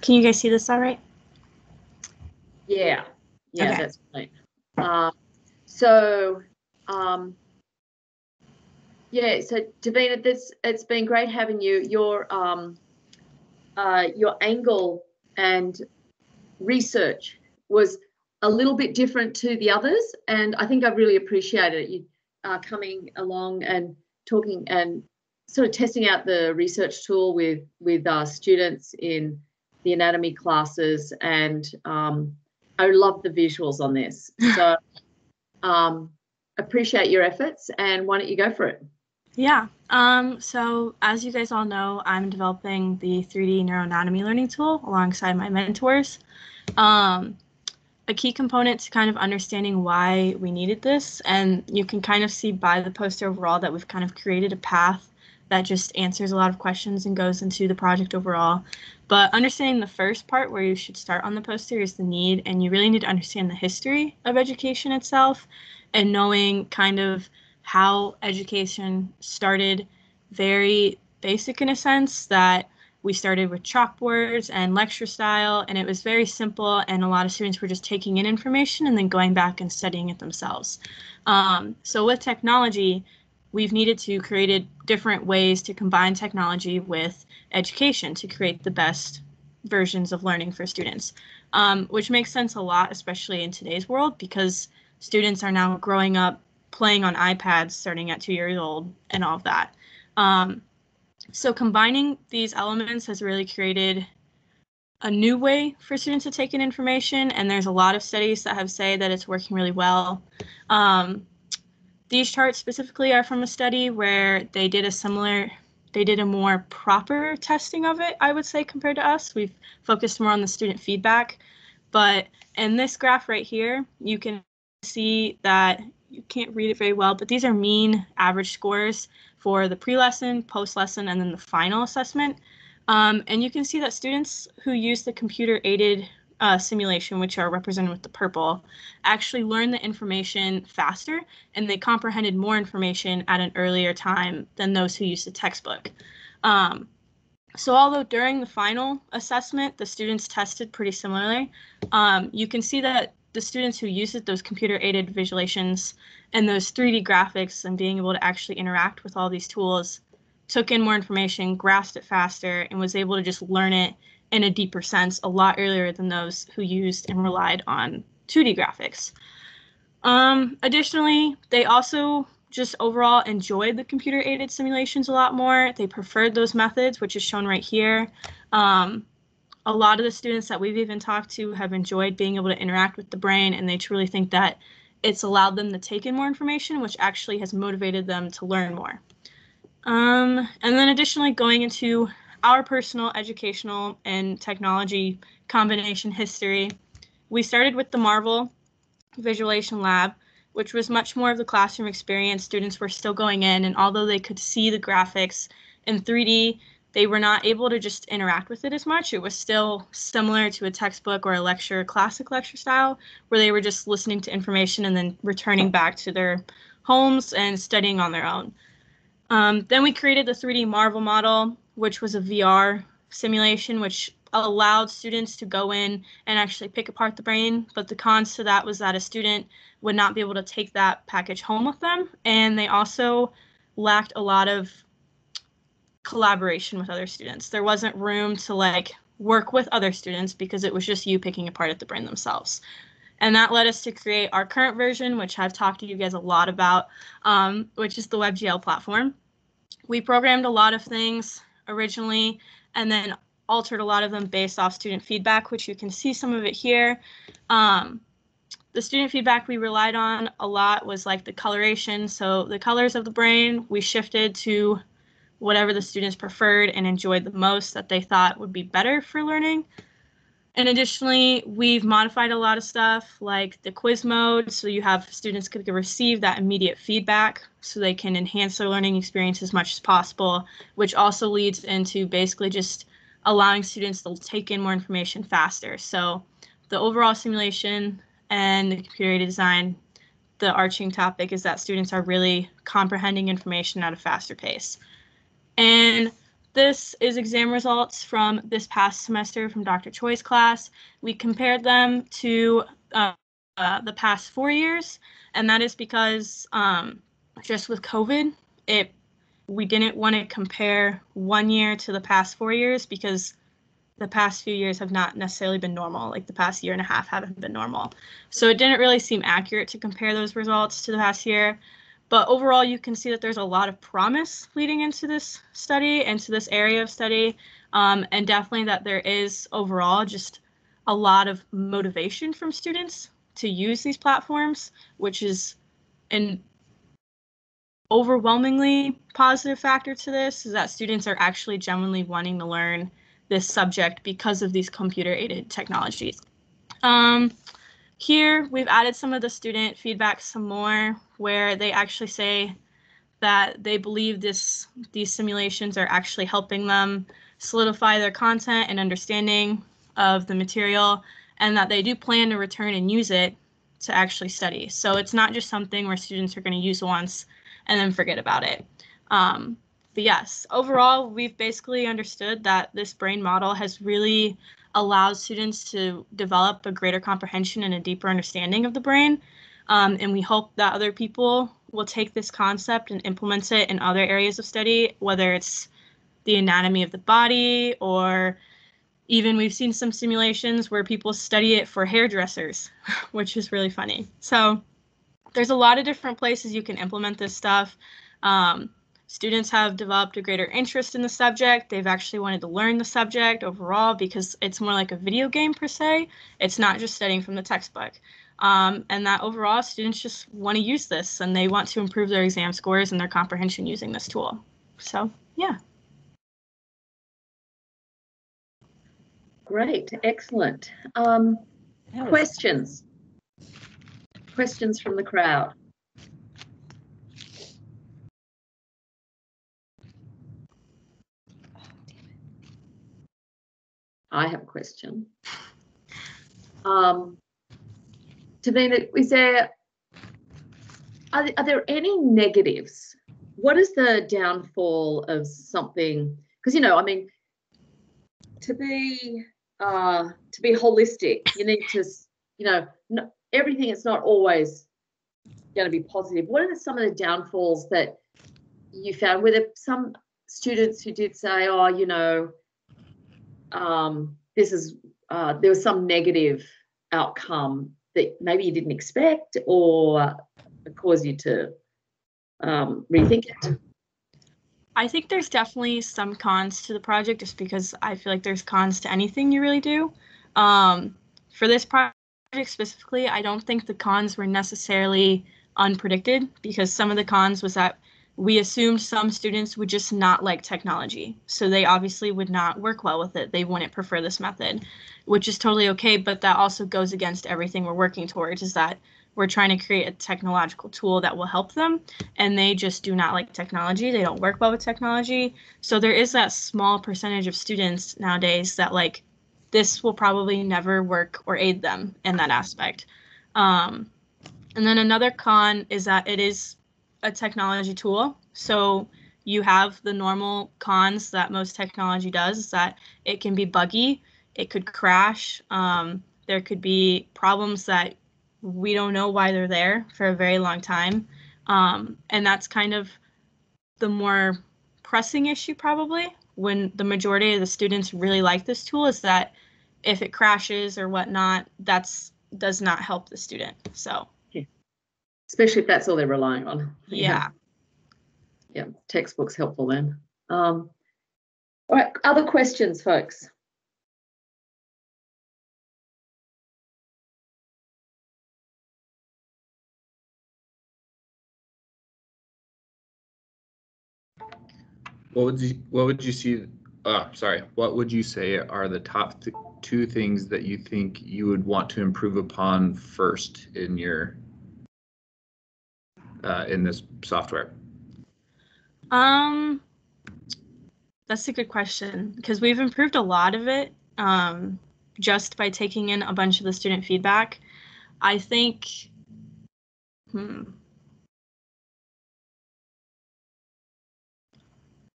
Can you guys see this all right? Yeah, Okay. that's fine. So Davina, it's been great having you. Your angle and research was a little bit different to the others, and I think I really appreciated it. You coming along and talking and sort of testing out the research tool with students in the anatomy classes, and I love the visuals on this. So appreciate your efforts, and why don't you go for it? Yeah. So as you guys all know, I'm developing the 3D neuroanatomy learning tool alongside my mentors. A key component to kind of understanding why we needed this, and you can kind of see by the poster overall that we've kind of created a path that just answers a lot of questions and goes into the project overall. But understanding the first part where you should start on the poster is the need, and you really need to understand the history of education itself and knowing kind of how education started very basic in a sense, that we started with chalkboards and lecture style, and it was very simple, and a lot of students were just taking in information and then going back and studying it themselves. So with technology, we've needed to create different ways to combine technology with education to create the best versions of learning for students, which makes sense a lot, especially in today's world, because students are now growing up playing on iPads starting at 2 years old and all of that. So combining these elements has really created a new way for students to take in information, and there's a lot of studies that have said that it's working really well. These charts specifically are from a study where they did a more proper testing of it, I would say, compared to us. We've focused more on the student feedback, but in this graph right here, you can see that you can't read it very well, but these are mean average scores for the pre-lesson, post-lesson, and then the final assessment. And you can see that students who use the computer-aided simulation, which are represented with the purple, actually learn the information faster, and they comprehended more information at an earlier time than those who used the textbook. So although during the final assessment, the students tested pretty similarly, you can see that the students who used those computer-aided visualizations and those 3D graphics and being able to actually interact with all these tools took in more information, grasped it faster, and was able to just learn it in a deeper sense a lot earlier than those who used and relied on 2D graphics. Additionally, they also just overall enjoyed the computer-aided simulations a lot more. They preferred those methods, which is shown right here. A lot of the students that we've even talked to have enjoyed being able to interact with the brain, and they truly think that it's allowed them to take in more information, which actually has motivated them to learn more. And then additionally, going into our personal educational and technology combination history, we started with the Marvel Visualization Lab, which was much more of the classroom experience. Students were still going in, and although they could see the graphics in 3D, they were not able to just interact with it as much. It was still similar to a textbook or a classic lecture style, where they were just listening to information and then returning back to their homes and studying on their own. Then we created the 3D Marvel model, which was a VR simulation, which allowed students to go in and actually pick apart the brain. But the cons to that was that a student would not be able to take that package home with them. And they also lacked a lot of collaboration with other students. There wasn't room to work with other students because it was just you picking apart at the brain themselves. And that led us to create our current version, which I've talked to you guys a lot about, which is the WebGL platform. We programmed a lot of things originally and then altered a lot of them based off student feedback, which you can see some of it here. The student feedback we relied on a lot was like the coloration. So the colors of the brain, we shifted to whatever the students preferred and enjoyed the most that they thought would be better for learning. And additionally, we've modified a lot of stuff like the quiz mode, so you have students could receive that immediate feedback so they can enhance their learning experience as much as possible, which also leads into basically just allowing students to take in more information faster. So the overall simulation and the computer-aided design, the arching topic is that students are really comprehending information at a faster pace. And This is exam results from this past semester from Dr. Choi's class. We compared them to the past 4 years, and that is because just with COVID, we didn't want to compare 1 year to the past 4 years because the past few years have not necessarily been normal. Like the past year and a half haven't been normal. So it didn't really seem accurate to compare those results to the past year. But overall, you can see that there's a lot of promise leading into this study, into this area of study, and definitely that there is overall just a lot of motivation from students to use these platforms, which is an overwhelmingly positive factor to this, is that students are actually genuinely wanting to learn this subject because of these computer-aided technologies. Here, we've added some of the student feedback some more, where they actually say that they believe these simulations are actually helping them solidify their content and understanding of the material, and that they do plan to return and use it to actually study. So it's not just something where students are going to use once and then forget about it. But yes, overall, we've basically understood that this brain model has really allowed students to develop a greater comprehension and a deeper understanding of the brain. And we hope that other people will take this concept and implement it in other areas of study, whether it's the anatomy of the body, or even we've seen some simulations where people study it for hairdressers, which is really funny. So there's a lot of different places you can implement this stuff. Students have developed a greater interest in the subject. They've actually wanted to learn the subject overall because it's more like a video game per se. It's not just studying from the textbook. And that overall students just want to use this and they want to improve their exam scores and their comprehension using this tool. So, yeah. Great, excellent. Questions? Questions from the crowd? I have a question. Tamina, are there any negatives? What is the downfall of something? Because, I mean, to be holistic, you need to, everything is not always going to be positive. What are some of the downfalls that you found? Were there some students who did say, there was some negative outcome that maybe you didn't expect, or caused you to rethink it? I think there's definitely some cons to the project, just because I feel like there's cons to anything you really do. For this project specifically, I don't think the cons were necessarily unpredicted, because some of the cons was that we assumed some students would just not like technology. So they obviously would not work well with it. They wouldn't prefer this method, which is totally okay. But that also goes against everything we're working towards, is that we're trying to create a technological tool that will help them. And they just do not like technology. They don't work well with technology. So there is that small percentage of students nowadays that this will probably never work or aid them in that aspect. And then another con is that it is a technology tool. So you have the normal cons that most technology does, is that it can be buggy, it could crash, there could be problems that we don't know why they're there for a very long time. And that's kind of the more pressing issue probably, when the majority of the students really like this tool, is that if it crashes or whatnot, does not help the student. So especially if that's all they're relying on. Yeah. Yeah, textbook's helpful then. All right, other questions, folks? What would you say are the top two things that you think you would want to improve upon first in your in this software? That's a good question, because we've improved a lot of it just by taking in a bunch of the student feedback. I think,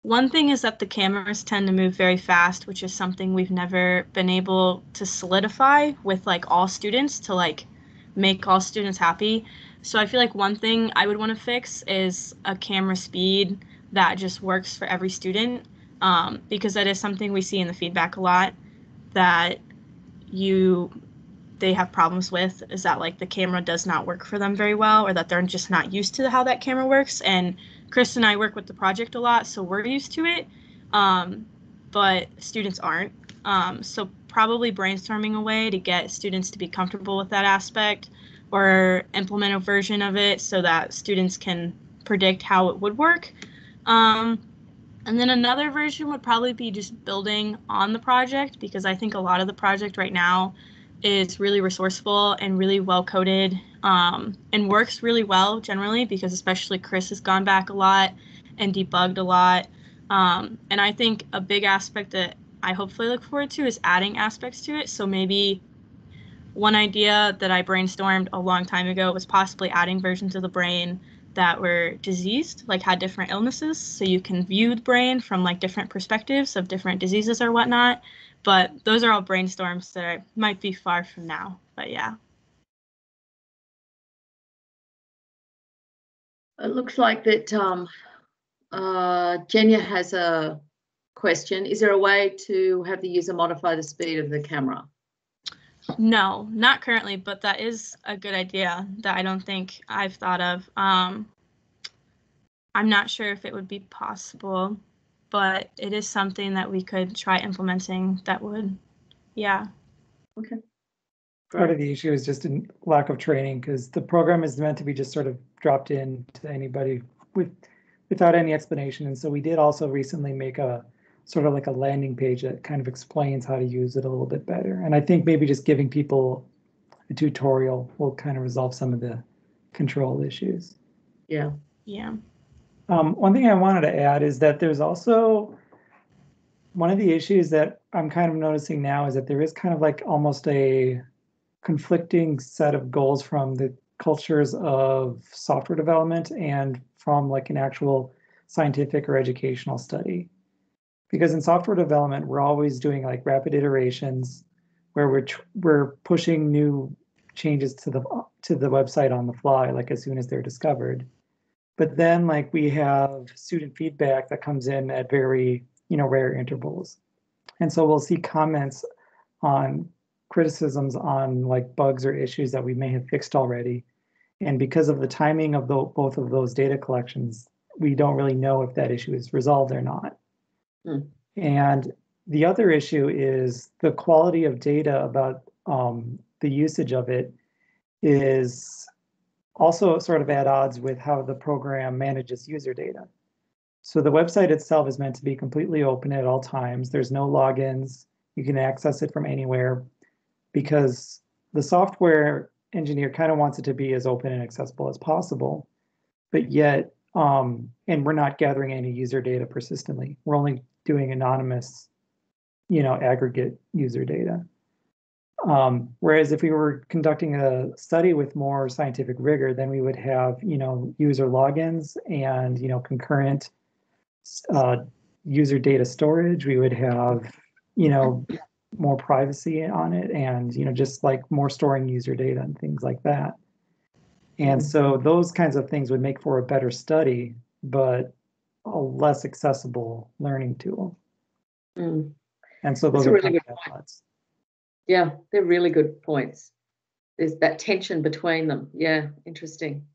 One thing is that the cameras tend to move very fast, which is something we've never been able to solidify with like all students to like make all students happy. So I feel like one thing I would want to fix is a camera speed that just works for every student, because that is something we see in the feedback a lot that they have problems with, is that like the camera does not work for them very well, or that they're just not used to how that camera works. And Chris and I work with the project a lot, so we're used to it, but students aren't. So probably brainstorming a way to get students to be comfortable with that aspect, or implement a version of it so that students can predict how it would work. And then another version would probably be just building on the project, because I think a lot of the project right now is really resourceful and really well coded, and works really well generally, because especially Chris has gone back a lot and debugged a lot. And I think a big aspect that I hopefully look forward to is adding aspects to it. So maybe one idea that I brainstormed a long time ago was possibly adding versions of the brain that were diseased, like had different illnesses, so you can view the brain from like different perspectives of different diseases or whatnot. But those are all brainstorms that might be far from now, but yeah. It looks like that Jenya has a question. Is there a way to have the user modify the speed of the camera? No, not currently, but that is a good idea that I don't think I've thought of. I'm not sure if it would be possible, but it is something that we could try implementing that would, yeah. Okay. Part of the issue is just a lack of training, because the program is meant to be just sort of dropped in to anybody without any explanation. And so we did also recently make a sort of like a landing page that kind of explains how to use it a little bit better. And I think maybe just giving people a tutorial will kind of resolve some of the control issues. Yeah. Yeah. One thing I wanted to add is that there's also one of the issues that I'm kind of noticing now is that there is kind of like almost a conflicting set of goals from the cultures of software development and from like an actual scientific or educational study. Because in software development, we're always doing like rapid iterations where we're pushing new changes to the website on the fly, like as soon as they're discovered. But then like we have student feedback that comes in at very, rare intervals. And so we'll see comments on criticisms on like bugs or issues that we may have fixed already. And because of the timing of both of those data collections, we don't really know if that issue is resolved or not. Mm. And the other issue is the quality of data about the usage of it is also sort of at odds with how the program manages user data. So the website itself is meant to be completely open at all times. There's no logins. You can access it from anywhere, because the software engineer kind of wants it to be as open and accessible as possible. But yet, and we're not gathering any user data persistently. We're only doing anonymous, aggregate user data. Whereas if we were conducting a study with more scientific rigor, then we would have, user logins and, concurrent user data storage. We would have, more privacy on it, and, just like more storing user data and things like that. And so those kinds of things would make for a better study, but a less accessible learning tool. Mm. And so those That's are really good points. Yeah, they're really good points. There's that tension between them. Yeah, interesting.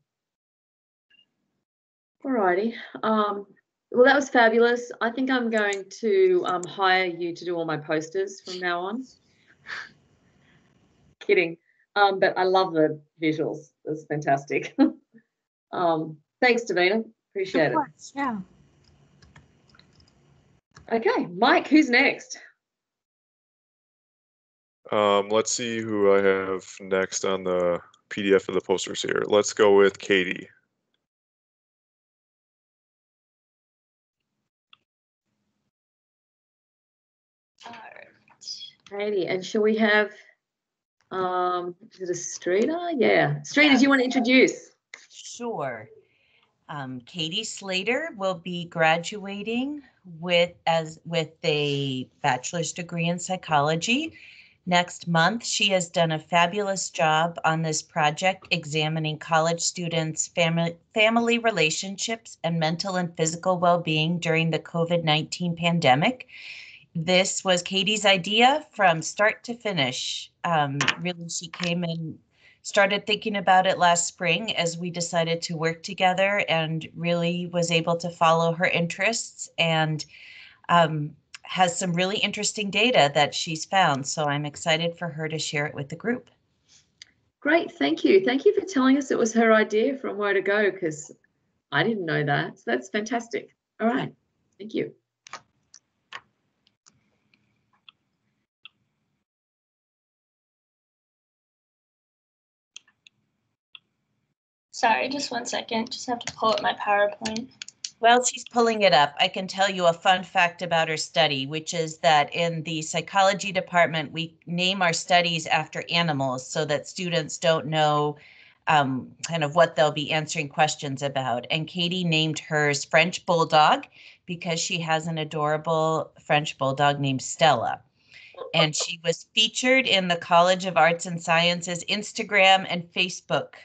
All righty. Well, that was fabulous. I think I'm going to hire you to do all my posters from now on. Kidding. But I love the visuals. That's fantastic. Thanks, Davina. Appreciate Of course, yeah. it. Okay, Mike, who's next? Let's see who I have next on the PDF of the posters here. Let's go with Katie. All right. Katie, and shall we have, is it a Streeter? Yeah. Streeter, do you want to introduce? Sure. Katie Slater will be graduating with a bachelor's degree in psychology next month. She has done a fabulous job on this project examining college students' family relationships and mental and physical well-being during the COVID-19 pandemic. This was Katie's idea from start to finish. Really, she came and started thinking about it last spring as we decided to work together, and really was able to follow her interests, and has some really interesting data that she's found. So I'm excited for her to share it with the group. Great, thank you. Thank you for telling us it was her idea from Where to Go, because I didn't know that. So that's fantastic. All right, thank you. Sorry, just one second. Just have to pull up my PowerPoint. Well, she's pulling it up. I can tell you a fun fact about her study, which is that in the psychology department, we name our studies after animals so that students don't know kind of what they'll be answering questions about. And Katie named hers French Bulldog because she has an adorable French Bulldog named Stella. And she was featured in the College of Arts and Sciences Instagram and Facebook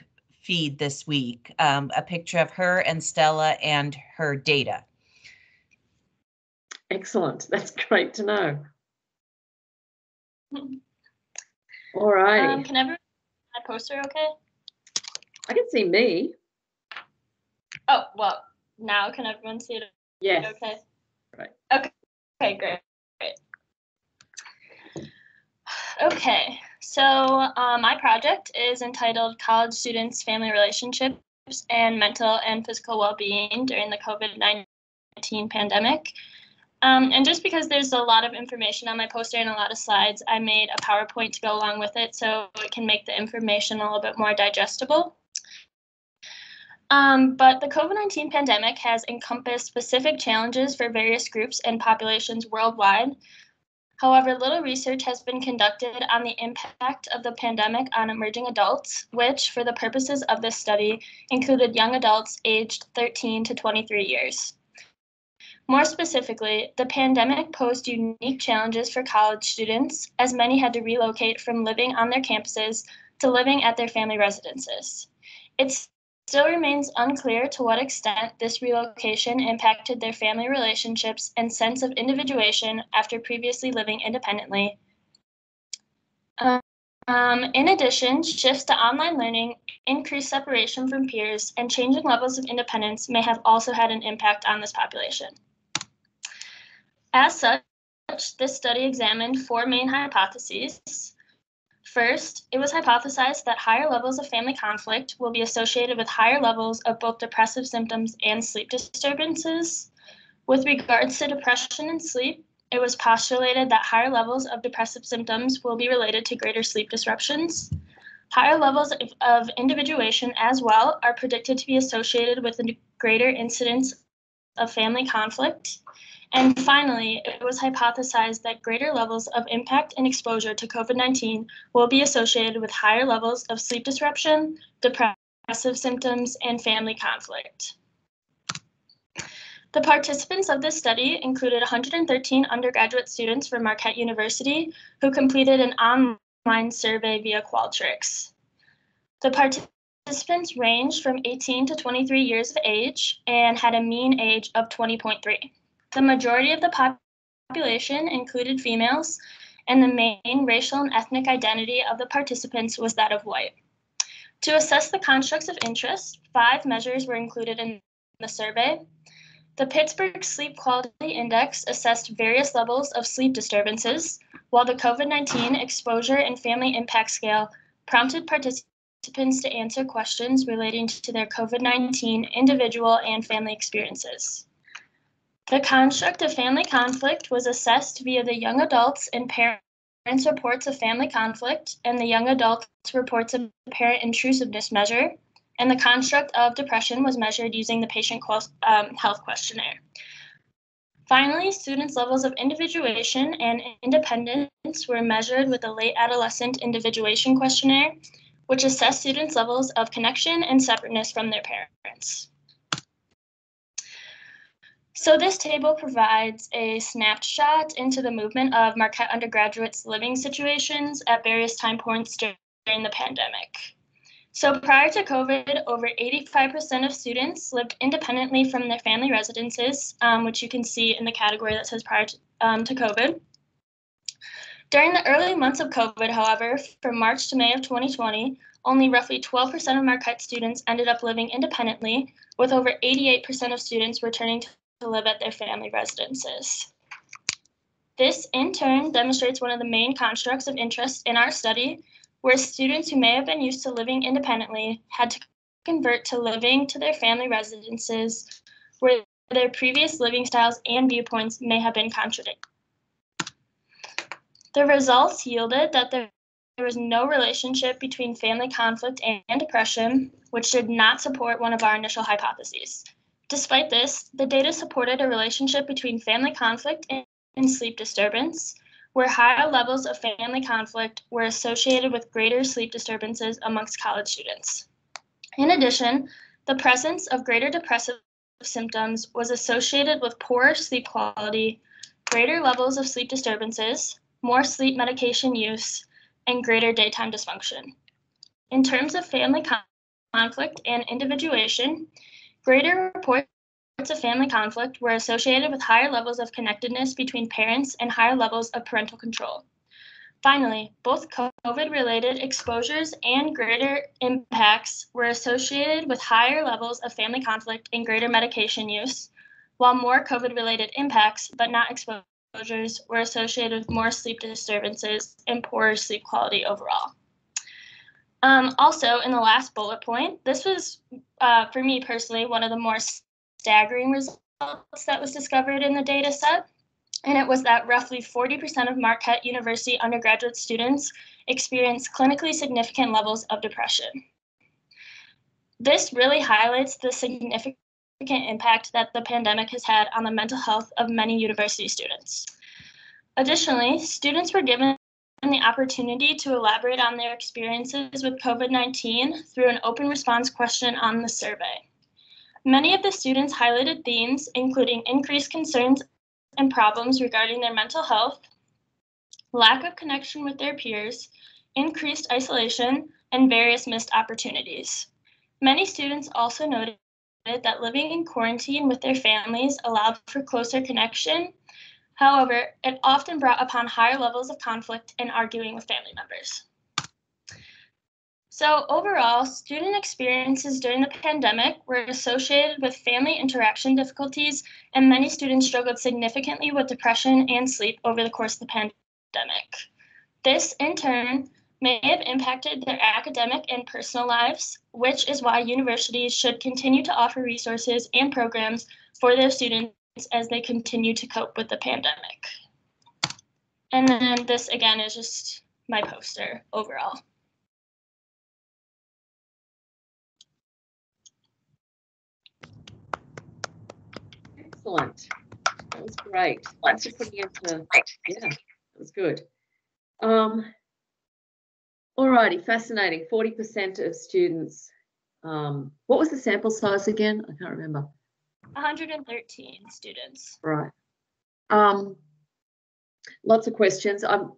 feed this week, a picture of her and Stella and her data. Excellent. That's great to know. All righty. Can everyone see my poster okay? I can see me. Oh, well, now can everyone see it Yes. okay? Right. Okay, great. Okay, so my project is entitled College Students' Family Relationships and Mental and Physical Well-Being During the COVID-19 Pandemic. And just because there's a lot of information on my poster and a lot of slides, I made a PowerPoint to go along with it so it can make the information a little bit more digestible. But the COVID-19 pandemic has encompassed specific challenges for various groups and populations worldwide. However, little research has been conducted on the impact of the pandemic on emerging adults, which, for the purposes of this study, included young adults aged 13 to 23 years. More specifically, the pandemic posed unique challenges for college students, as many had to relocate from living on their campuses to living at their family residences. It still remains unclear to what extent this relocation impacted their family relationships and sense of individuation after previously living independently. In addition, shifts to online learning, increased separation from peers, and changing levels of independence may have also had an impact on this population. As such, this study examined 4 main hypotheses. First, it was hypothesized that higher levels of family conflict will be associated with higher levels of both depressive symptoms and sleep disturbances. With regards to depression and sleep, it was postulated that higher levels of depressive symptoms will be related to greater sleep disruptions. Higher levels of individuation as well are predicted to be associated with a greater incidence of family conflict. And finally, it was hypothesized that greater levels of impact and exposure to COVID-19 will be associated with higher levels of sleep disruption, depressive symptoms, and family conflict. The participants of this study included 113 undergraduate students from Marquette University who completed an online survey via Qualtrics. The participants ranged from 18 to 23 years of age and had a mean age of 20.3. The majority of the population included females, and the main racial and ethnic identity of the participants was that of white. To assess the constructs of interest, 5 measures were included in the survey. The Pittsburgh Sleep Quality Index assessed various levels of sleep disturbances, while the COVID-19 Exposure and Family Impact Scale prompted participants to answer questions relating to their COVID-19 individual and family experiences. The construct of family conflict was assessed via the young adults and parents' reports of family conflict and the young adults' reports of parent intrusiveness measure, and the construct of depression was measured using the patient health questionnaire. Finally, students' levels of individuation and independence were measured with the late adolescent individuation questionnaire, which assessed students' levels of connection and separateness from their parents. So this table provides a snapshot into the movement of Marquette undergraduates' living situations at various time points during the pandemic. So prior to COVID, over 85% of students lived independently from their family residences, which you can see in the category that says prior to COVID. During the early months of COVID, however, from March to May of 2020, only roughly 12% of Marquette students ended up living independently, with over 88% of students returning to live at their family residences. This, in turn, demonstrates one of the main constructs of interest in our study, where students who may have been used to living independently had to convert to living to their family residences, where their previous living styles and viewpoints may have been contradictory. The results yielded that there was no relationship between family conflict and depression, which did not support one of our initial hypotheses. Despite this, the data supported a relationship between family conflict and sleep disturbance, where higher levels of family conflict were associated with greater sleep disturbances amongst college students. In addition, the presence of greater depressive symptoms was associated with poorer sleep quality, greater levels of sleep disturbances, more sleep medication use, and greater daytime dysfunction. In terms of family conflict and individuation, greater reports of family conflict were associated with higher levels of connectedness between parents and higher levels of parental control. Finally, both COVID-related exposures and greater impacts were associated with higher levels of family conflict and greater medication use, while more COVID-related impacts, but not exposures, were associated with more sleep disturbances and poorer sleep quality overall. Also, in the last bullet point, this was, for me personally, one of the more staggering results that was discovered in the data set. And it was that roughly 40% of Marquette University undergraduate students experienced clinically significant levels of depression. This really highlights the significant impact that the pandemic has had on the mental health of many university students. Additionally, students were given the opportunity to elaborate on their experiences with COVID-19 through an open response question on the survey. Many of the students highlighted themes, including increased concerns and problems regarding their mental health, lack of connection with their peers, increased isolation, and various missed opportunities. Many students also noted that living in quarantine with their families allowed for closer connection. However, it often brought upon higher levels of conflict and arguing with family members. So overall, student experiences during the pandemic were associated with family interaction difficulties, and many students struggled significantly with depression and sleep over the course of the pandemic. This, in turn, may have impacted their academic and personal lives, which is why universities should continue to offer resources and programs for their students as they continue to cope with the pandemic. And then this, again, is just my poster overall. Excellent. That was great. Thanks for putting into, yeah, that was good. All righty, fascinating. 40% of students. What was the sample size again? I can't remember. 113 students. Right. Lots of questions. I'll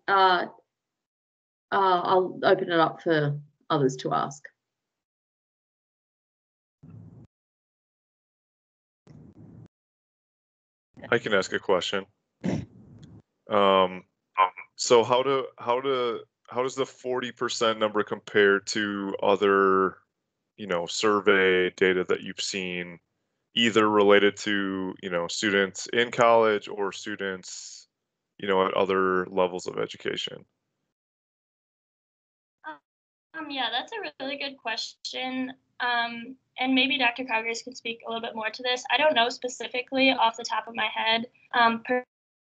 open it up for others to ask. I can ask a question. So how does the 40% number compare to other, survey data that you've seen, either related to, students in college or students, at other levels of education? Yeah, that's a really good question. And maybe Dr. Cowgers could speak a little bit more to this. I don't know specifically off the top of my head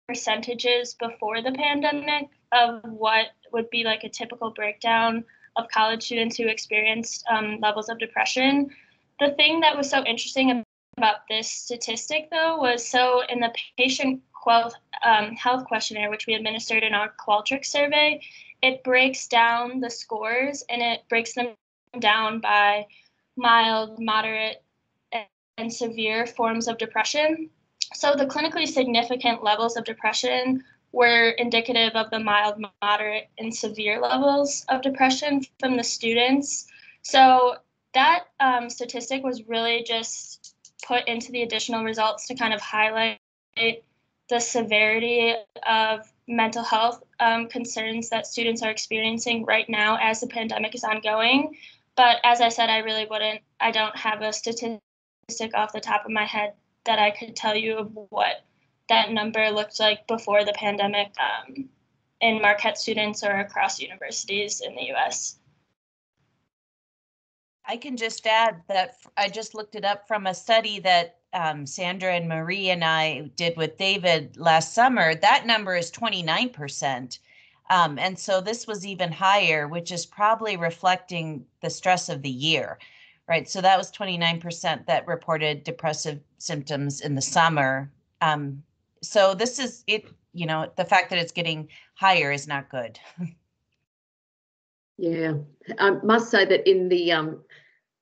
percentages before the pandemic of what would be like a typical breakdown of college students who experienced levels of depression. The thing that was so interesting about this statistic, though, was so in the patient health questionnaire, which we administered in our Qualtrics survey, it breaks down the scores and it breaks them down by mild, moderate, and severe forms of depression. So the clinically significant levels of depression were indicative of the mild, moderate, and severe levels of depression from the students. So that statistic was really just put into the additional results to kind of highlight the severity of mental health concerns that students are experiencing right now as the pandemic is ongoing. But as I said, I don't have a statistic off the top of my head that I could tell you of what that number looked like before the pandemic in Marquette students or across universities in the US. I can just add that I just looked it up from a study that Sandra and Marie and I did with David last summer. That number is 29%. And so this was even higher, which is probably reflecting the stress of the year, right? So that was 29% that reported depressive symptoms in the summer. So this is it, you know, the fact that it's getting higher is not good. Yeah, I must say that in the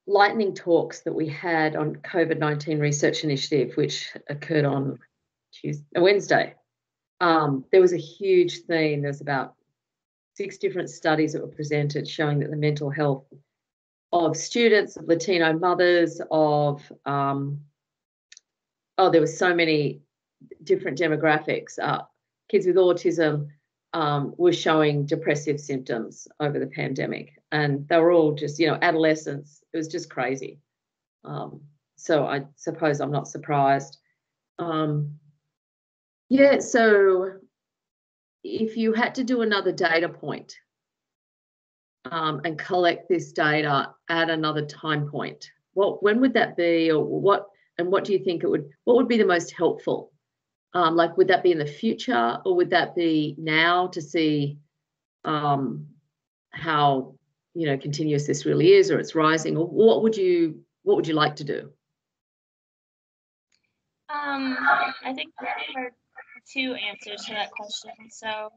lightning talks that we had on COVID-19 Research Initiative, which occurred on Wednesday, there was a huge theme. There's about 6 different studies that were presented showing that the mental health of students, of Latino mothers, of there were so many different demographics. Kids with autism were showing depressive symptoms over the pandemic, and they were all just, you know, adolescents. It was just crazy. So I suppose I'm not surprised. Yeah, so if you had to do another data point and collect this data at another time point, when would that be, or what do you think what would be the most helpful? Like, would that be in the future, or would that be now to see how, you know, continuous this really is, or it's rising, or what would you like to do? I think there are 2 answers to that question. So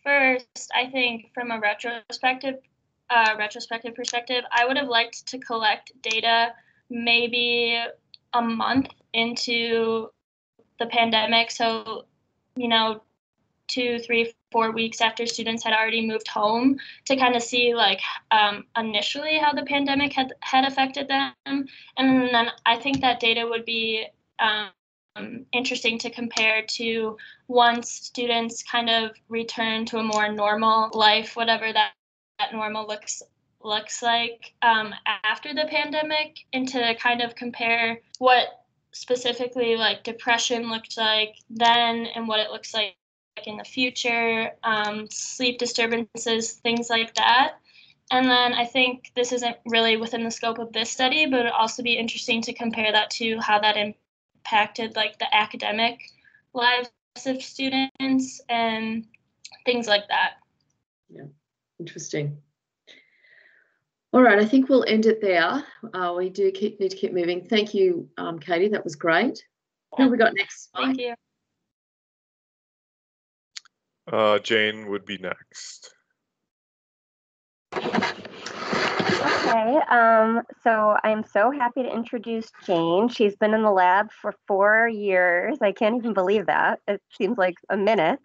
first, I think from a retrospective perspective, I would have liked to collect data maybe a month into the pandemic. So, you know, 2, 3, 4 weeks after students had already moved home, to kind of see, like, initially how the pandemic had affected them. And then I think that data would be interesting to compare to once students kind of return to a more normal life, whatever that normal looks like after the pandemic, and to kind of compare what specifically like depression looked like then and what it looks like in the future, sleep disturbances, things like that. And then I think this isn't really within the scope of this study, but it would also be interesting to compare that to how that impacted like the academic lives of students and things like that. Yeah, interesting. All right, I think we'll end it there. We do need to keep moving. Thank you, Katie. That was great. Who have we got next? Thank you. Jane would be next. Okay, so I'm so happy to introduce Jane. She's been in the lab for 4 years. I can't even believe that. It seems like a minute.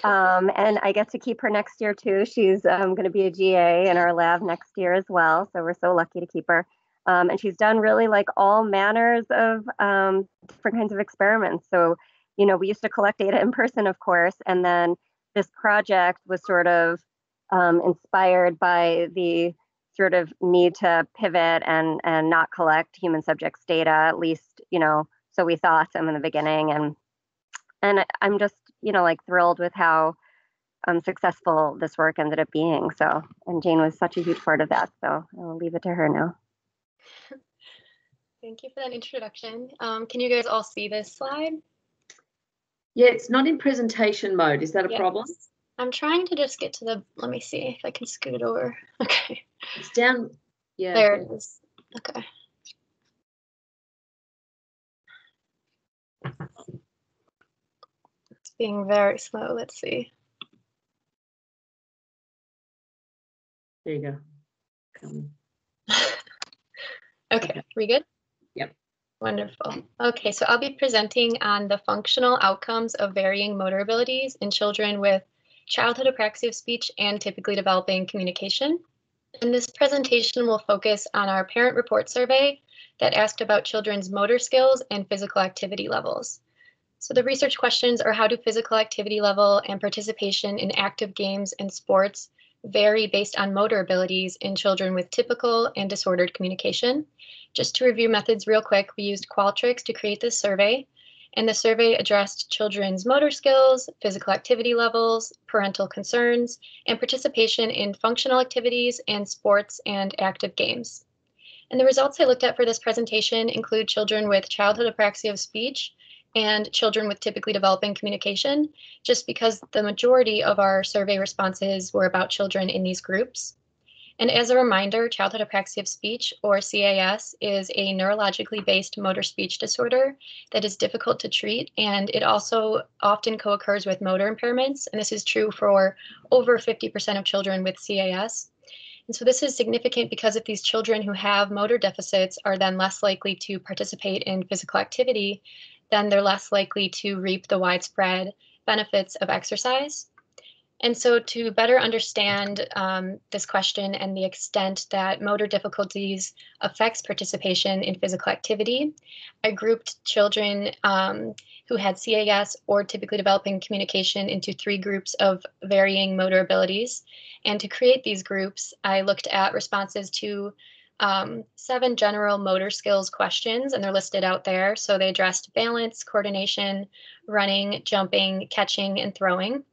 And I get to keep her next year too. She's going to be a GA in our lab next year as well. So we're so lucky to keep her. And she's done really like all manners of different kinds of experiments. So, you know, we used to collect data in person, of course, and then this project was sort of inspired by the sort of need to pivot and not collect human subjects data, at least, you know, so we thought in the beginning. And I'm just, you know, like thrilled with how successful this work ended up being. So, and Jane was such a huge part of that. So I'll leave it to her now. Thank you for that introduction. Can you guys all see this slide? Yeah, it's not in presentation mode. Is that a problem? I'm trying to just get to the, let me see if I can scoot it over. Okay. It's down. Yeah. There it is. Okay. It's being very slow. Let's see. There you go. Okay, we good? Yep. Wonderful. Okay, so I'll be presenting on the functional outcomes of varying motor abilities in children with childhood apraxia of speech and typically developing communication. And this presentation will focus on our parent report survey that asked about children's motor skills and physical activity levels. So the research questions are, how do physical activity level and participation in active games and sports vary based on motor abilities in children with typical and disordered communication? Just to review methods real quick, we used Qualtrics to create this survey, and the survey addressed children's motor skills, physical activity levels, parental concerns, and participation in functional activities and sports and active games. And the results I looked at for this presentation include children with childhood apraxia of speech and children with typically developing communication, just because the majority of our survey responses were about children in these groups. And as a reminder, childhood apraxia of speech, or CAS, is a neurologically based motor speech disorder that is difficult to treat, and it also often co-occurs with motor impairments, and this is true for over 50% of children with CAS. And so this is significant because if these children who have motor deficits are then less likely to participate in physical activity, then they're less likely to reap the widespread benefits of exercise. And so to better understand this question and the extent that motor difficulties affects participation in physical activity, I grouped children who had CAS or typically developing communication into 3 groups of varying motor abilities. And to create these groups, I looked at responses to 7 general motor skills questions, and they're listed out there. So they addressed balance, coordination, running, jumping, catching, and throwing.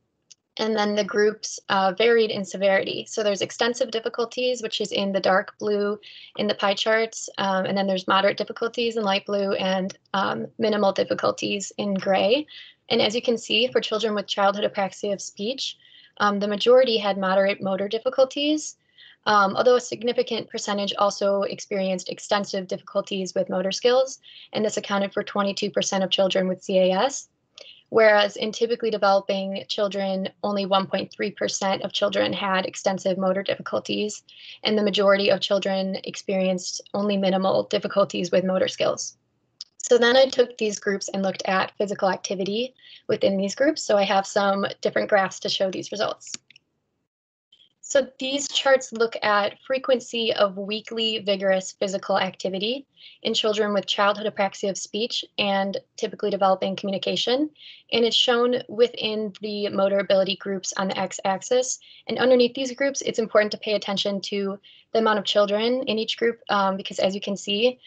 And then the groups varied in severity. So there's extensive difficulties, which is in the dark blue in the pie charts. And then there's moderate difficulties in light blue and minimal difficulties in gray. And as you can see, for children with childhood apraxia of speech, the majority had moderate motor difficulties, although a significant percentage also experienced extensive difficulties with motor skills. And this accounted for 22% of children with CAS. Whereas in typically developing children, only 1.3% of children had extensive motor difficulties, and the majority of children experienced only minimal difficulties with motor skills. So then I took these groups and looked at physical activity within these groups. So I have some different graphs to show these results. So these charts look at frequency of weekly vigorous physical activity in children with childhood apraxia of speech and typically developing communication. And it's shown within the motor ability groups on the x-axis. And underneath these groups, it's important to pay attention to the amount of children in each group, because as you can see,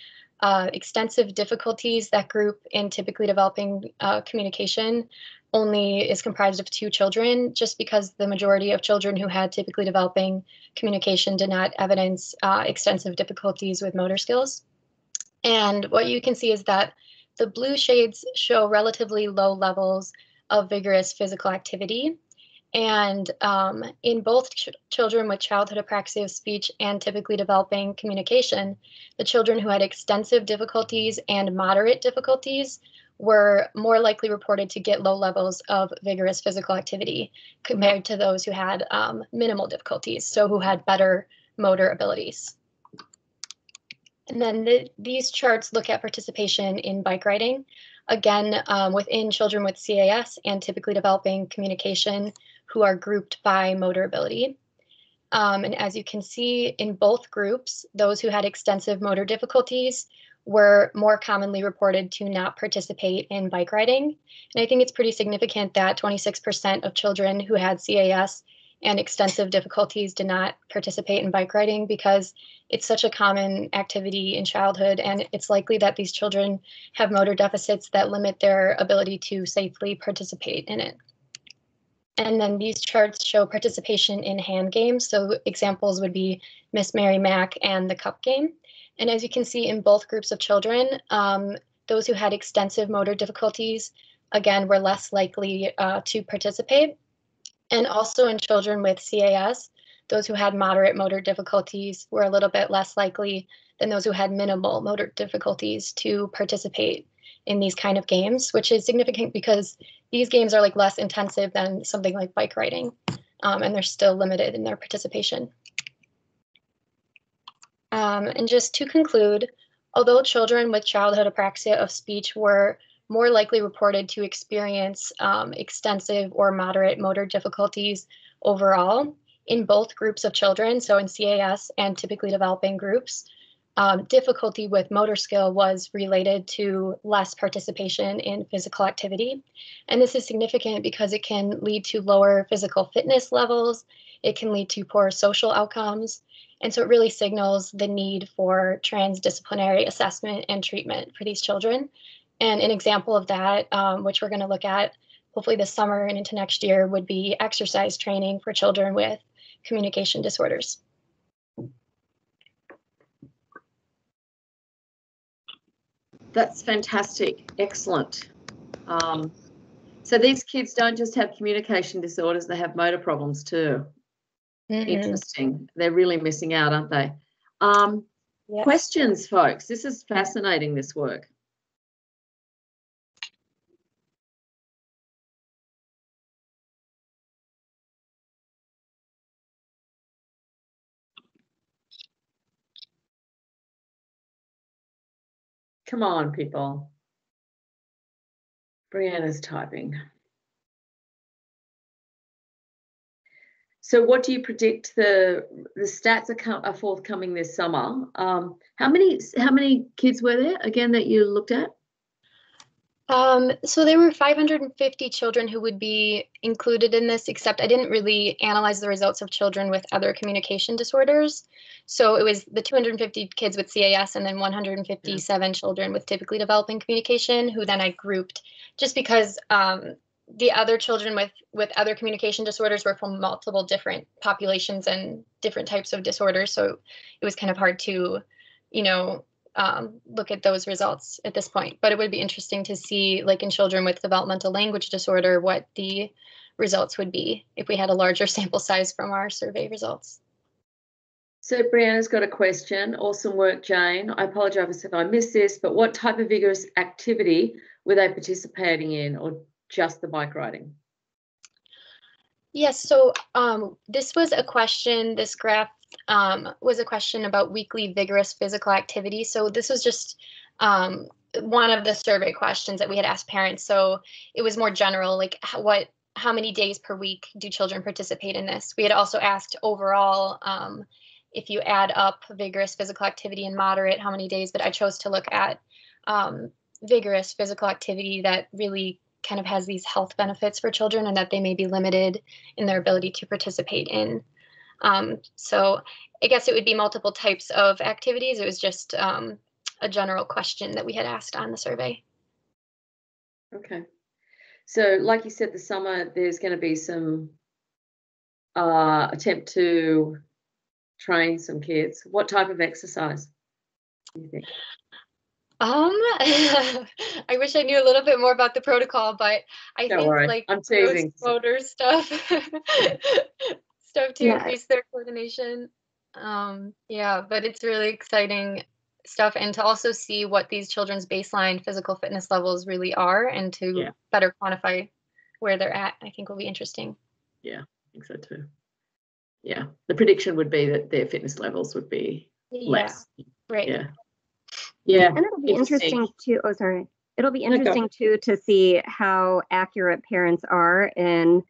extensive difficulties, that group in typically developing communication only is comprised of 2 children, just because the majority of children who had typically developing communication did not evidence extensive difficulties with motor skills. And what you can see is that the blue shades show relatively low levels of vigorous physical activity. And in both children with childhood apraxia of speech and typically developing communication, the children who had extensive difficulties and moderate difficulties were more likely reported to get low levels of vigorous physical activity compared to those who had minimal difficulties, so who had better motor abilities. And then these charts look at participation in bike riding, again, within children with CAS and typically developing communication who are grouped by motor ability. And as you can see in both groups, those who had extensive motor difficulties were more commonly reported to not participate in bike riding. And I think it's pretty significant that 26% of children who had CAS and extensive difficulties did not participate in bike riding, because it's such a common activity in childhood, and it's likely that these children have motor deficits that limit their ability to safely participate in it. And then these charts show participation in hand games. So examples would be Miss Mary Mac and the cup game. And as you can see in both groups of children, those who had extensive motor difficulties, again, were less likely to participate. And also in children with CAS, those who had moderate motor difficulties were a little bit less likely than those who had minimal motor difficulties to participate in these kind of games, which is significant because these games are like less intensive than something like bike riding, and they're still limited in their participation. And just to conclude, although children with childhood apraxia of speech were more likely reported to experience extensive or moderate motor difficulties overall in both groups of children, so in CAS and typically developing groups, difficulty with motor skill was related to less participation in physical activity. And this is significant because it can lead to lower physical fitness levels. It can lead to poor social outcomes. And so it really signals the need for transdisciplinary assessment and treatment for these children. And an example of that, which we're going to look at hopefully this summer and into next year, would be exercise training for children with communication disorders. That's fantastic. Excellent. So these kids don't just have communication disorders, they have motor problems too. Interesting. They're really missing out, aren't they? Yes. Questions, folks? This is fascinating, this work. Come on, people. Brianna's typing. So what do you predict the stats are forthcoming this summer? How many kids were there again that you looked at? So there were 550 children who would be included in this, except I didn't really analyze the results of children with other communication disorders. So it was the 250 kids with CAS and then 157 children with typically developing communication, who then I grouped just because the other children with other communication disorders were from multiple different populations and different types of disorders. So it was kind of hard to, look at those results at this point. But it would be interesting to see, like in children with developmental language disorder, what the results would be if we had a larger sample size from our survey results. So Brianna's got a question. Awesome work, Jane. I apologize if I missed this, but what type of vigorous activity were they participating in, or just the bike riding? Yes, so this was a question, this graph was a question about weekly vigorous physical activity. So this was just one of the survey questions that we had asked parents. So it was more general, like how many days per week do children participate in this? We had also asked overall, if you add up vigorous physical activity and moderate, how many days, but I chose to look at vigorous physical activity that really kind of has these health benefits for children and that they may be limited in their ability to participate in. So I guess it would be multiple types of activities. It was just a general question that we had asked on the survey. Okay. So like you said, this summer, there's going to be some attempt to train some kids. What type of exercise do you think? I wish I knew a little bit more about the protocol, but I Don't think worry, like I'm teasing. motor stuff, to increase their coordination. Yeah, but it's really exciting stuff, and to also see what these children's baseline physical fitness levels really are, and to better quantify where they're at, I think will be interesting. Yeah, I think so too. Yeah, the prediction would be that their fitness levels would be less. Right. Yeah. Yeah. And it'll be interesting too. Oh, sorry. It'll be interesting too to see how accurate parents are in,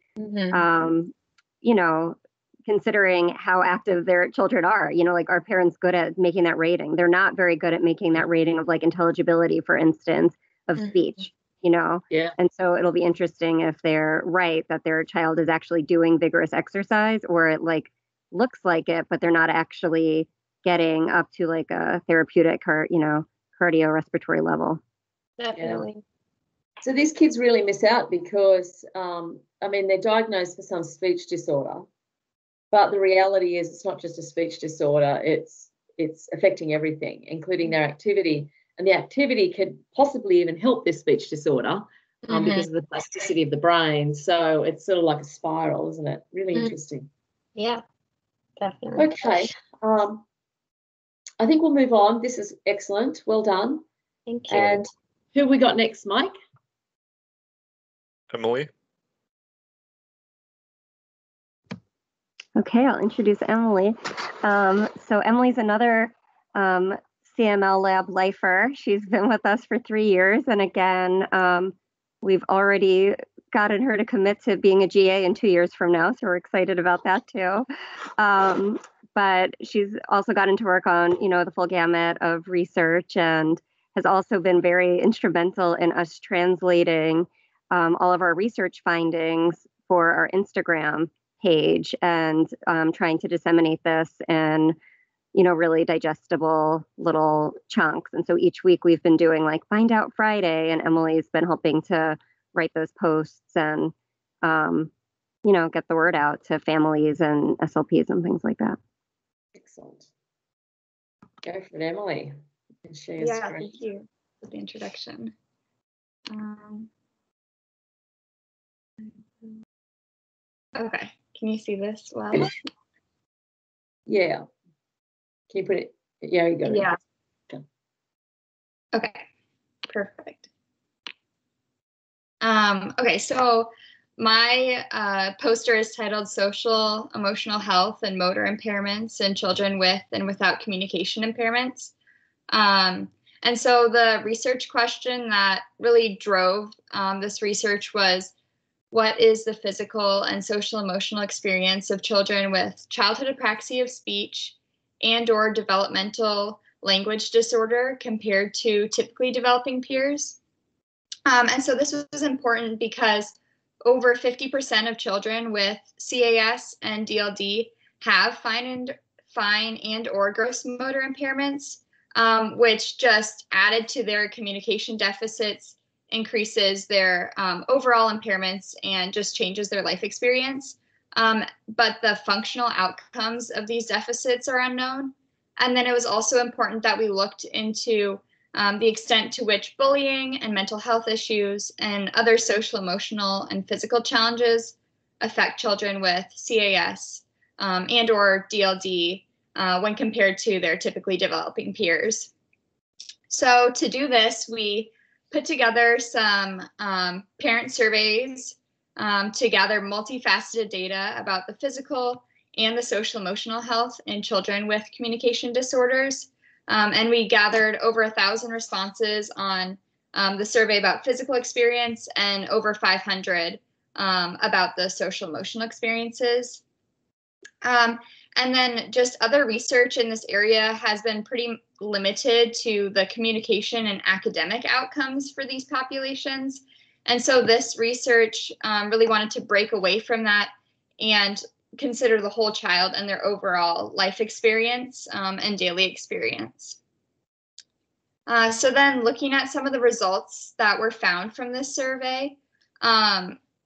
considering how active their children are. Like, are parents good at making that rating? They're not very good at making that rating of like intelligibility, for instance, of speech. Yeah. And so it'll be interesting if they're right that their child is actually doing vigorous exercise, or it like looks like it, but they're not actually getting up to like a therapeutic or cardiorespiratory level. Definitely. Yeah. So these kids really miss out because they're diagnosed for some speech disorder, but the reality is it's not just a speech disorder, it's affecting everything, including their activity. And the activity could possibly even help this speech disorder because of the plasticity of the brain. So it's sort of like a spiral, isn't it? Really interesting. Yeah, definitely. Okay. I think we'll move on. This is excellent. Well done. Thank you. And who have we got next, Mike? Emily. Okay, I'll introduce Emily. So Emily's another CML lab lifer. She's been with us for 3 years. And again, we've already gotten her to commit to being a GA in 2 years from now. So we're excited about that too. But she's also gotten to work on, the full gamut of research and has also been very instrumental in us translating all of our research findings for our Instagram page and trying to disseminate this in, really digestible little chunks. And so each week we've been doing like Find Out Friday, and Emily's been helping to write those posts and, get the word out to families and SLPs and things like that. Excellent. Go for it, Emily. Yeah, thank you for the introduction. Okay, can you see this well? Yeah. Can you put it? Yeah, you got it. Yeah. Okay. Okay, perfect. Okay, so my poster is titled Social, Emotional Health and Motor Impairments in Children with and Without Communication Impairments. And so the research question that really drove this research was, what is the physical and social emotional experience of children with childhood apraxia of speech and/or developmental language disorder compared to typically developing peers? And so this was important because over 50% of children with CAS and DLD have fine and/or gross motor impairments, which just added to their communication deficits, increases their overall impairments, and just changes their life experience. But the functional outcomes of these deficits are unknown. And then it was also important that we looked into the extent to which bullying and mental health issues and other social, emotional, and physical challenges affect children with CAS and/or DLD when compared to their typically developing peers. So to do this, we put together some parent surveys to gather multifaceted data about the physical and the social emotional health in children with communication disorders. And we gathered over 1,000 responses on the survey about physical experience and over 500 about the social emotional experiences. And then just other research in this area has been pretty limited to the communication and academic outcomes for these populations. And so this research really wanted to break away from that and consider the whole child and their overall life experience and daily experience. So then looking at some of the results that were found from this survey,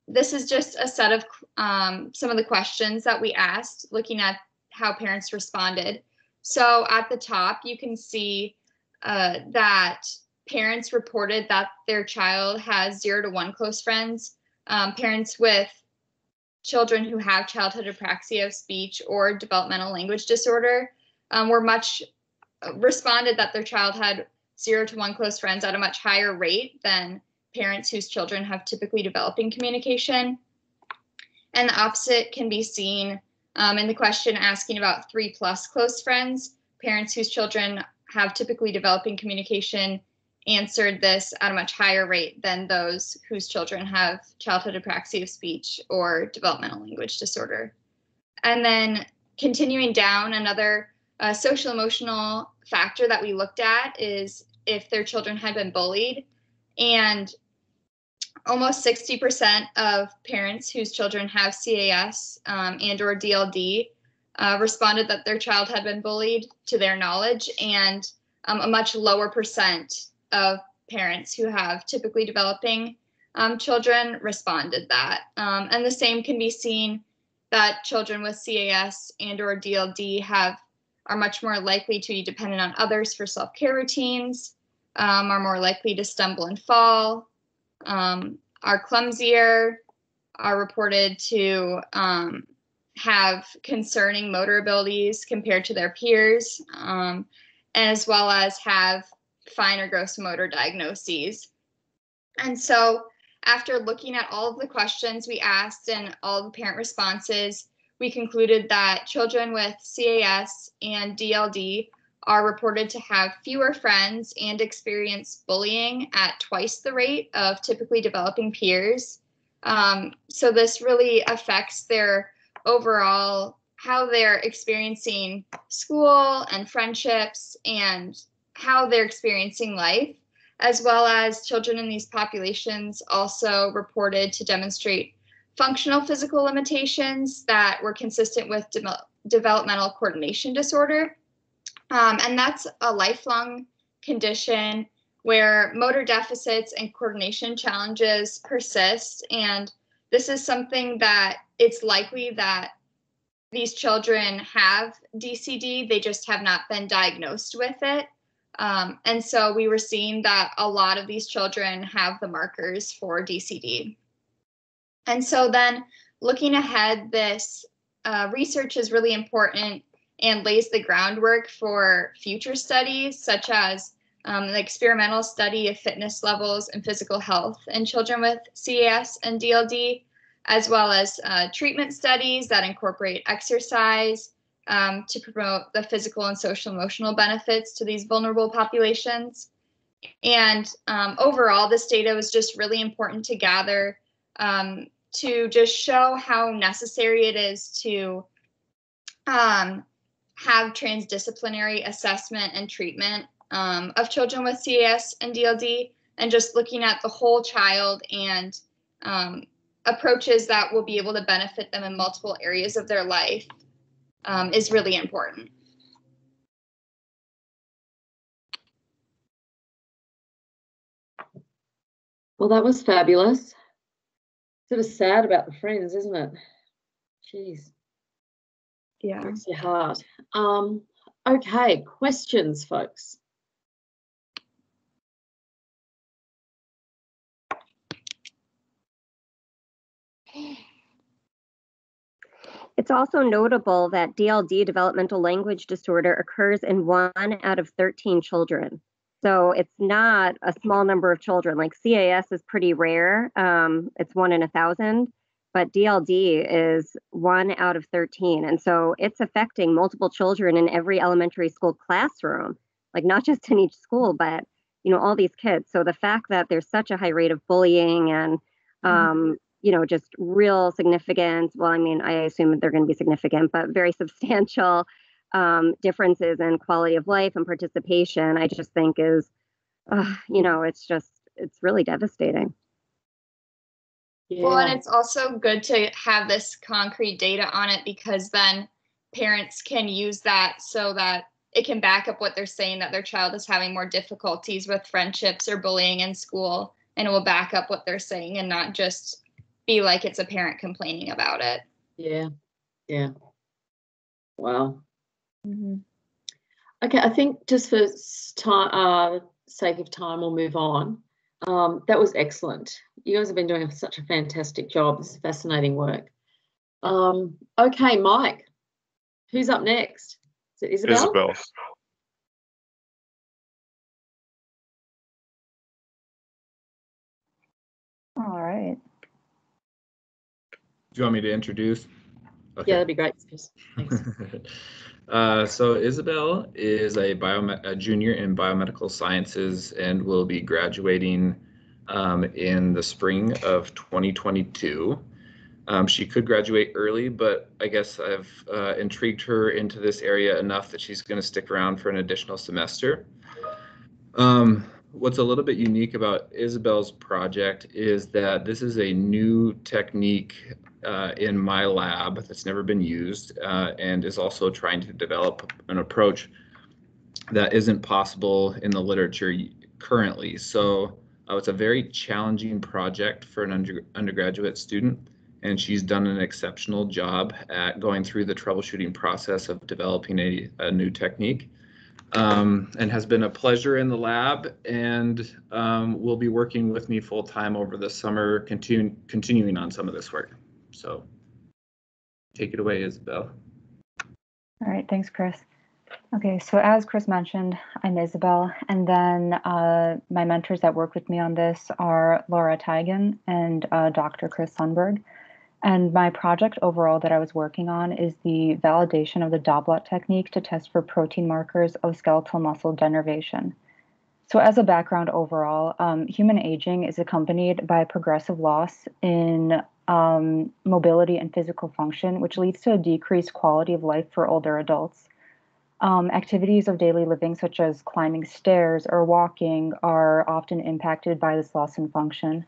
this is just a set of some of the questions that we asked, looking at how parents responded. So at the top, you can see that parents reported that their child has 0 to 1 close friends. Parents with children who have childhood apraxia of speech or developmental language disorder responded that their child had 0 to 1 close friends at a much higher rate than parents whose children have typically developing communication. And the opposite can be seen in the question asking about 3+ close friends. Parents whose children have typically developing communication answered this at a much higher rate than those whose children have childhood apraxia of speech or developmental language disorder. And then continuing down, another social emotional factor that we looked at is if their children had been bullied. And almost 60% of parents whose children have CAS and/or DLD responded that their child had been bullied to their knowledge, and a much lower percent of parents who have typically developing children responded that. And the same can be seen that children with CAS and/or DLD are much more likely to be dependent on others for self-care routines, are more likely to stumble and fall, are clumsier, are reported to have concerning motor abilities compared to their peers, as well as have fine or gross motor diagnoses. And so after looking at all of the questions we asked and all the parent responses, we concluded that children with CAS and DLD are reported to have fewer friends and experience bullying at twice the rate of typically developing peers. So this really affects their overall, how they're experiencing school and friendships and how they're experiencing life, as well as children in these populations also reported to demonstrate functional physical limitations that were consistent with developmental coordination disorder. And that's a lifelong condition where motor deficits and coordination challenges persist. And this is something that it's likely that these children have DCD, they just have not been diagnosed with it. And so we were seeing that a lot of these children have the markers for DCD. And so then looking ahead, this research is really important and lays the groundwork for future studies, such as the experimental study of fitness levels and physical health in children with CAS and DLD, as well as treatment studies that incorporate exercise to promote the physical and social emotional benefits to these vulnerable populations. And overall, this data was just really important to gather to just show how necessary it is to have transdisciplinary assessment and treatment of children with CAS and DLD, and just looking at the whole child and approaches that will be able to benefit them in multiple areas of their life is really important. Well, that was fabulous. Sort of sad about the friends, isn't it? Jeez. Yeah. Breaks your heart. Okay, questions, folks. It's also notable that DLD, developmental language disorder, occurs in 1 out of 13 children. So it's not a small number of children. Like CAS is pretty rare. It's 1 in 1,000, but DLD is 1 out of 13. And so it's affecting multiple children in every elementary school classroom, like not just in each school, but, you know, all these kids. So the fact that there's such a high rate of bullying and, you know, just real significant, well, I mean, I assume they're going to be significant, but very substantial differences in quality of life and participation, I just think is, you know, it's really devastating. Yeah. Well, and it's also good to have this concrete data on it, because then parents can use that so that it can back up what they're saying, that their child is having more difficulties with friendships or bullying in school, and it will back up what they're saying and not just be like it's a parent complaining about it. Yeah. Yeah. Wow. Okay, I think just for time, sake of time, we'll move on. That was excellent. You guys have been doing such a fantastic job. This is fascinating work. Okay, Mike, who's up next? Is it Isabelle? Isabelle. All right. Do you want me to introduce? Okay. Yeah, that'd be great. Thanks. So Isabelle is a junior in biomedical sciences and will be graduating in the spring of 2022. She could graduate early, but I guess I've intrigued her into this area enough that she's going to stick around for an additional semester. What's a little bit unique about Isabelle's project is that this is a new technique in my lab that's never been used, and is also trying to develop an approach that isn't possible in the literature currently. So it's a very challenging project for an undergraduate student, and she's done an exceptional job at going through the troubleshooting process of developing a new technique. And has been a pleasure in the lab, and will be working with me full time over the summer, continuing on some of this work. So take it away, Isabelle. All right, thanks, Chris. Okay, so as Chris mentioned, I'm Isabelle, and then my mentors that work with me on this are Laura Teigen and Dr. Chris Sundberg. And my project overall that I was working on is the validation of the dot blot technique to test for protein markers of skeletal muscle denervation. So as a background overall, human aging is accompanied by progressive loss in mobility and physical function, which leads to a decreased quality of life for older adults. Activities of daily living, such as climbing stairs or walking, are often impacted by this loss in function.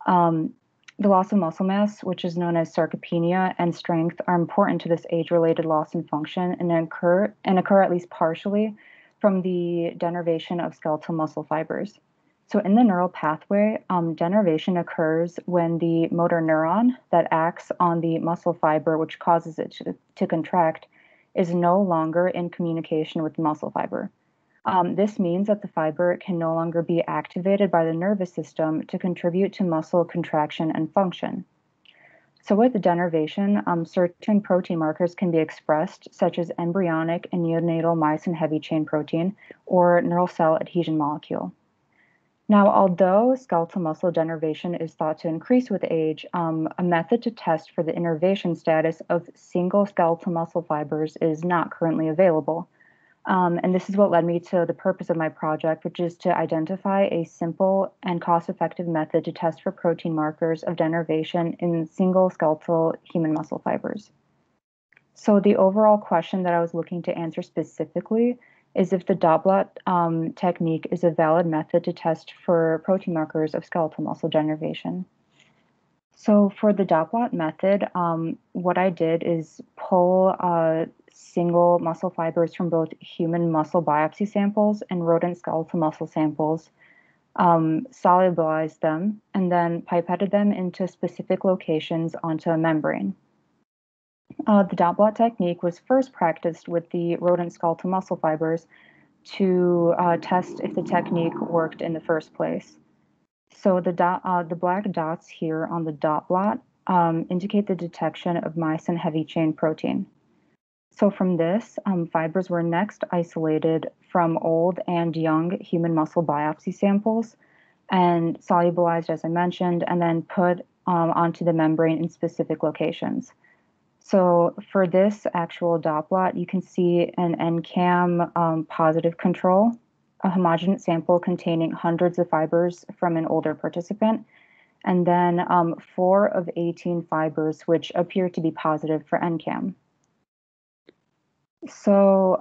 The loss of muscle mass, which is known as sarcopenia, and strength are important to this age-related loss in function and occur at least partially from the denervation of skeletal muscle fibers. So in the neural pathway, denervation occurs when the motor neuron that acts on the muscle fiber, which causes it to contract, is no longer in communication with the muscle fiber. This means that the fiber can no longer be activated by the nervous system to contribute to muscle contraction and function. So with denervation, certain protein markers can be expressed, such as embryonic and neonatal myosin heavy chain protein or neural cell adhesion molecule. Now, although skeletal muscle denervation is thought to increase with age, a method to test for the innervation status of single skeletal muscle fibers is not currently available. And this is what led me to the purpose of my project, which is to identify a simple and cost-effective method to test for protein markers of denervation in single skeletal human muscle fibers. So the overall question that I was looking to answer specifically is if the dot blot technique is a valid method to test for protein markers of skeletal muscle denervation. So for the dot blot method, what I did is pull single muscle fibers from both human muscle biopsy samples and rodent skeletal muscle samples, solubilized them, and then pipetted them into specific locations onto a membrane. The dot blot technique was first practiced with the rodent skeletal muscle fibers to test if the technique worked in the first place. So the black dots here on the dot blot indicate the detection of myosin heavy chain protein. So from this, fibers were next isolated from old and young human muscle biopsy samples and solubilized, as I mentioned, and then put onto the membrane in specific locations. So for this actual dot blot, you can see an NCAM positive control, a homogeneous sample containing hundreds of fibers from an older participant, and then 4 of 18 fibers which appear to be positive for NCAM. So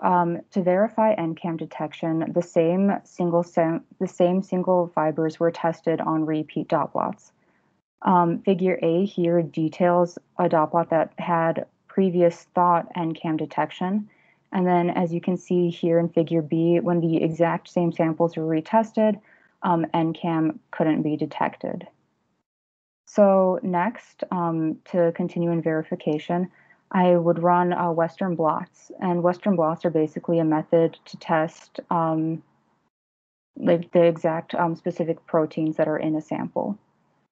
to verify NCAM detection, the same single fibers were tested on repeat dot blots. Figure A here details a dot blot that had previous thought NCAM detection. And then as you can see here in figure B, when the exact same samples were retested, NCAM couldn't be detected. So next, to continue in verification, I would run Western blots. And Western blots are basically a method to test like the exact specific proteins that are in a sample.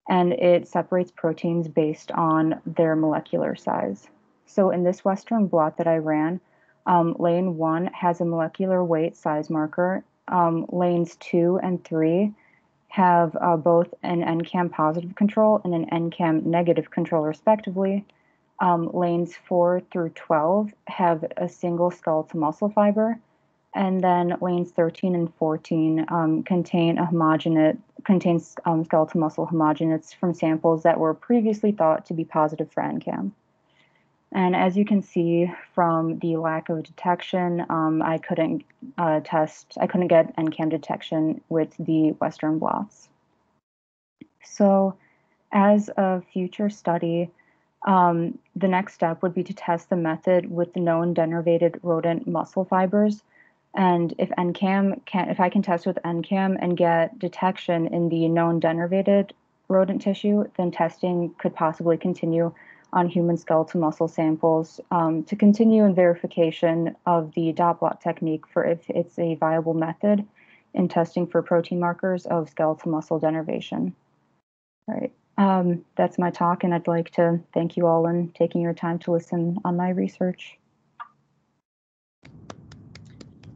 And it separates proteins based on their molecular size. So in this Western blot that I ran, lane 1 has a molecular weight size marker. Lanes 2 and 3 have both an NCAM positive control and an NCAM negative control, respectively. Lanes 4 through 12 have a single skeletal muscle fiber, and then lanes 13 and 14 contain skeletal muscle homogenates from samples that were previously thought to be positive for NCAM. And as you can see from the lack of detection, I couldn't get NCAM detection with the Western blots. So as a future study, the next step would be to test the method with the known denervated rodent muscle fibers. And if I can test with NCAM and get detection in the known denervated rodent tissue, then testing could possibly continue on human skeletal muscle samples to continue in verification of the dot blot technique for if it's a viable method in testing for protein markers of skeletal muscle denervation. All right, that's my talk, and I'd like to thank you all in taking your time to listen on my research.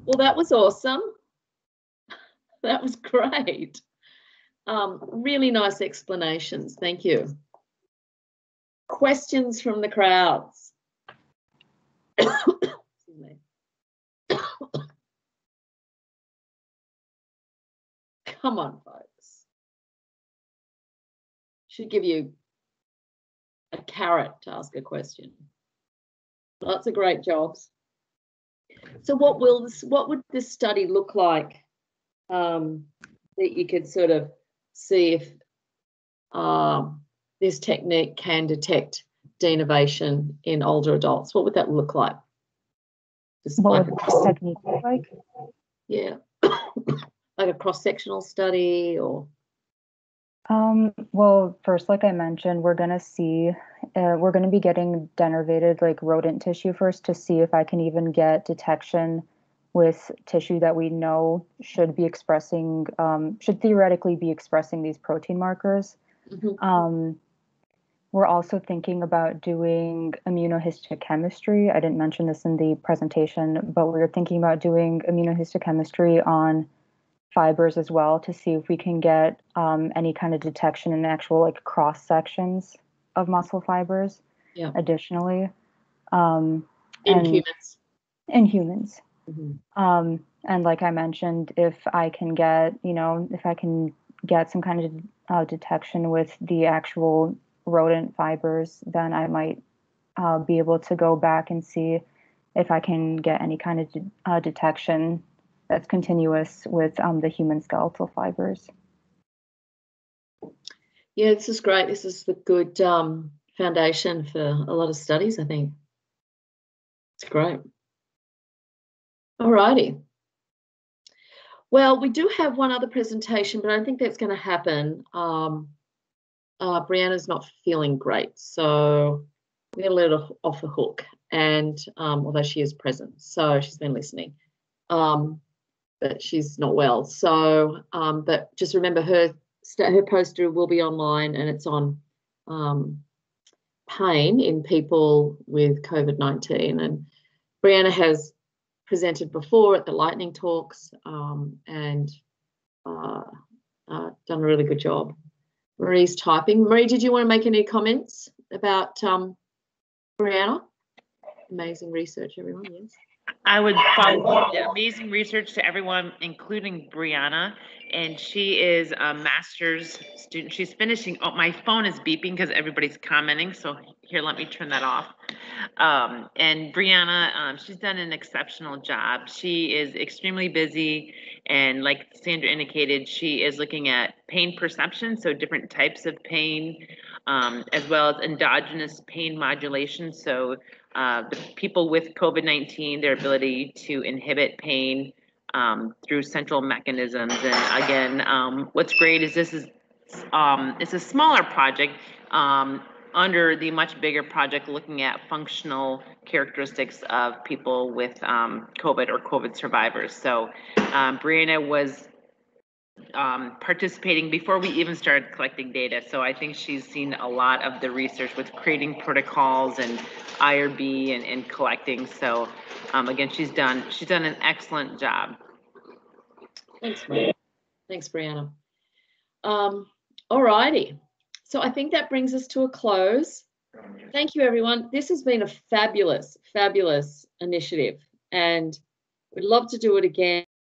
Well, that was awesome. That was great. Really nice explanations. Thank you. Questions from the crowds. Excuse me. Come on, folks. Should give you a carrot to ask a question. Lots of great jobs. So what would this study look like, that you could sort of see if this technique can detect denervation in older adults? What would that look like? What would this technique look like? Yeah. Like a cross-sectional study, or? Well, first, like I mentioned, we're going to be getting denervated like rodent tissue first to see if I can even get detection with tissue that we know should theoretically be expressing these protein markers. Mm-hmm. We're also thinking about doing immunohistochemistry. I didn't mention this in the presentation, but we're thinking about doing immunohistochemistry on fibers as well to see if we can get any kind of detection in actual like cross sections of muscle fibers. Yeah. Additionally, in humans. In humans. Mm-hmm. And like I mentioned, if I can get some kind of detection with the actual rodent fibers, then I might be able to go back and see if I can get any kind of detection that's continuous with the human skeletal fibers. Yeah, this is great. This is the good foundation for a lot of studies, I think. It's great. All righty. Well, we do have one other presentation, but I don't think that's going to happen. Brianna's not feeling great, so we're going to let her off the hook. And although she is present, so she's been listening. But she's not well. So, but just remember her poster will be online, and it's on pain in people with COVID-19. And Brianna has presented before at the lightning talks and done a really good job. Marie's typing. Marie, did you want to make any comments about Brianna? Amazing research, everyone. Yes. I would follow amazing research to everyone, including Brianna, and she is a master's student. She's finishing. Oh, my phone is beeping because everybody's commenting. So here, let me turn that off. And Brianna, she's done an exceptional job. She is extremely busy, and like Sandra indicated, she is looking at pain perception, so different types of pain, as well as endogenous pain modulation. So the people with COVID-19, their ability to inhibit pain through central mechanisms. And again, what's great is this is it's a smaller project under the much bigger project looking at functional characteristics of people with COVID or COVID survivors. So Brianna was participating before we even started collecting data. So I think she's seen a lot of the research with creating protocols and IRB and collecting. So again, she's done an excellent job. Thanks, Brianna. Thanks, Brianna. All righty. So I think that brings us to a close. Thank you, everyone. This has been a fabulous, fabulous initiative, and we'd love to do it again.